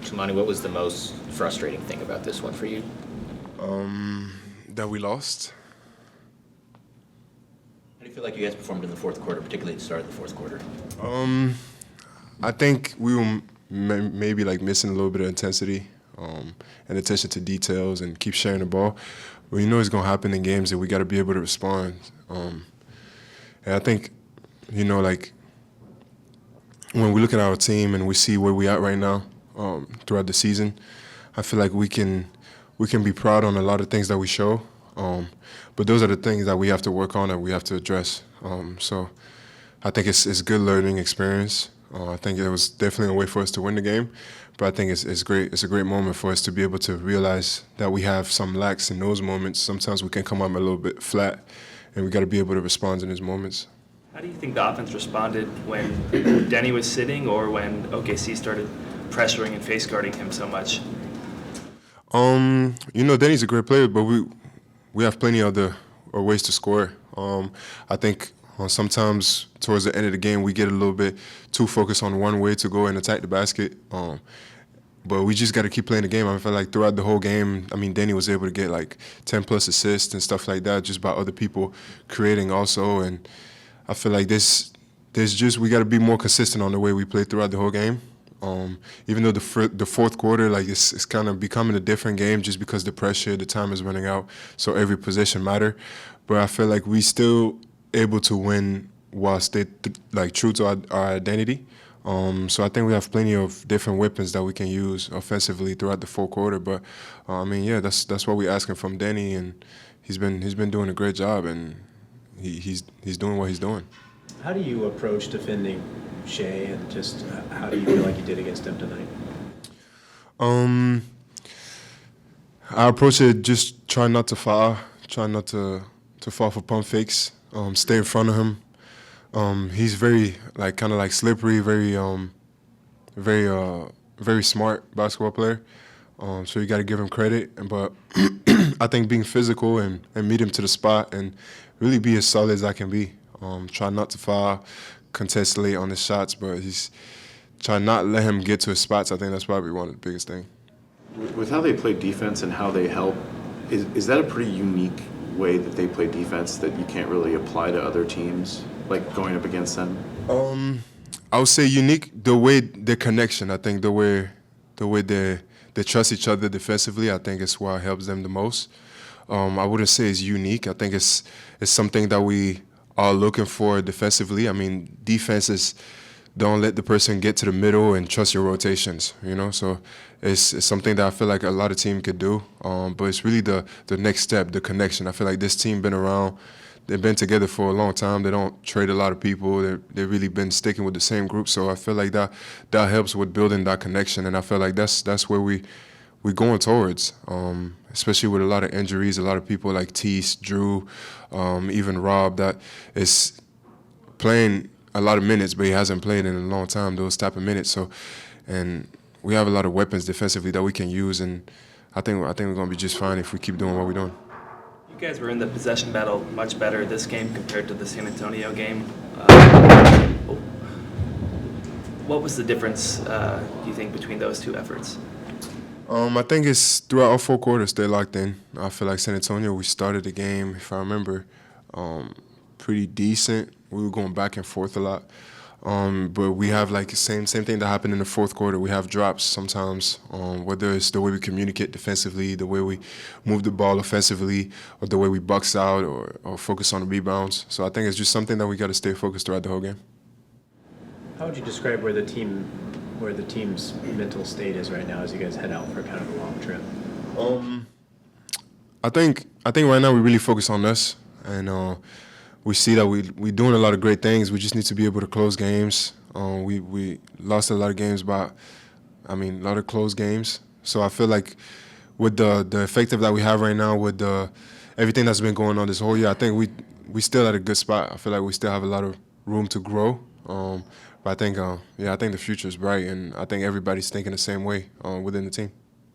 Toumani, what was the most frustrating thing about this one for you? That we lost. How do you feel like you guys performed in the fourth quarter, particularly at the start of the fourth quarter? I think we were maybe like missing a little bit of intensity and attention to details and keep sharing the ball. But you know it's gonna happen in games that we got to be able to respond. And I think, like when we look at our team and we see where we at right now throughout the season, I feel like we can be proud on a lot of things that we show. But those are the things that we have to work on and we have to address. So I think it's good learning experience. I think it was definitely a way for us to win the game, but I think it's great. It's a great moment for us to be able to realize that we have some lacks in those moments. Sometimes we can come up a little bit flat, and we got to be able to respond in those moments. How do you think the offense responded when Denny was sitting or when OKC started pressuring and face guarding him so much? Denny's a great player, but we have plenty of other ways to score. I think sometimes towards the end of the game we get a little bit too focused on one way to go and attack the basket. But we just got to keep playing the game. I feel like throughout the whole game, Denny was able to get like 10+ assists and stuff like that just by other people creating also. And I feel like we got to be more consistent on the way we play throughout the whole game. Even though the fourth quarter, like it's kind of becoming a different game just because the pressure, the time is running out, so every possession matter. But I feel like we still able to win while stay true to our identity. So I think we have plenty of different weapons that we can use offensively throughout the fourth quarter. But that's what we're asking from Denny, and he's been doing a great job, and he's doing what he's doing. How do you approach defending Shea, and just how do you feel like you did against him tonight? I approach it just trying not to foul, trying not to fall for pump fakes, stay in front of him. He's very kind of slippery, very smart basketball player. So you got to give him credit. But I think being physical and meet him to the spot and really be as solid as I can be. Try not to foul, contest late on his shots, but he's trying not let him get to his spots. I think that's probably one of the biggest things. With how they play defense and how they help, is that a pretty unique way that they play defense that you can't really apply to other teams, like going up against them? I would say unique, the way their connection. I think the way they trust each other defensively, I think is what helps them the most. I wouldn't say it's unique. I think it's something that we are looking for defensively. Defense is don't let the person get to the middle and trust your rotations, So it's something that I feel like a lot of teams could do. But it's really the next step, the connection. I feel like this team been around. They've been together for a long time. They don't trade a lot of people. They've really been sticking with the same group. So I feel like that helps with building that connection. And I feel like that's where we're going towards, especially with a lot of injuries, a lot of people like Tease, Drew, even Rob, that is playing a lot of minutes, but he hasn't played in a long time, those type of minutes. So, and we have a lot of weapons defensively that we can use, and I think we're going to be just fine if we keep doing what we're doing. You guys were in the possession battle much better this game compared to the San Antonio game. What was the difference, do you think, between those two efforts? I think it's throughout all four quarters they locked in. I feel like San Antonio, we started the game, if I remember, pretty decent. We were going back and forth a lot. But we have the same thing that happened in the fourth quarter. We have drops sometimes, whether it's the way we communicate defensively, the way we move the ball offensively, or the way we box out or focus on the rebounds. So I think it's just something that we got to stay focused throughout the whole game. How would you describe where the team's mental state is right now as you guys head out for kind of a long trip? I think right now we really focus on us, and we see that we're doing a lot of great things. We just need to be able to close games. We lost a lot of games a lot of close games. So I feel like with the effective that we have right now, with everything that's been going on this whole year, I think we still at a good spot. I feel like we still have a lot of room to grow. But I think the future is bright, and I think everybody's thinking the same way within the team.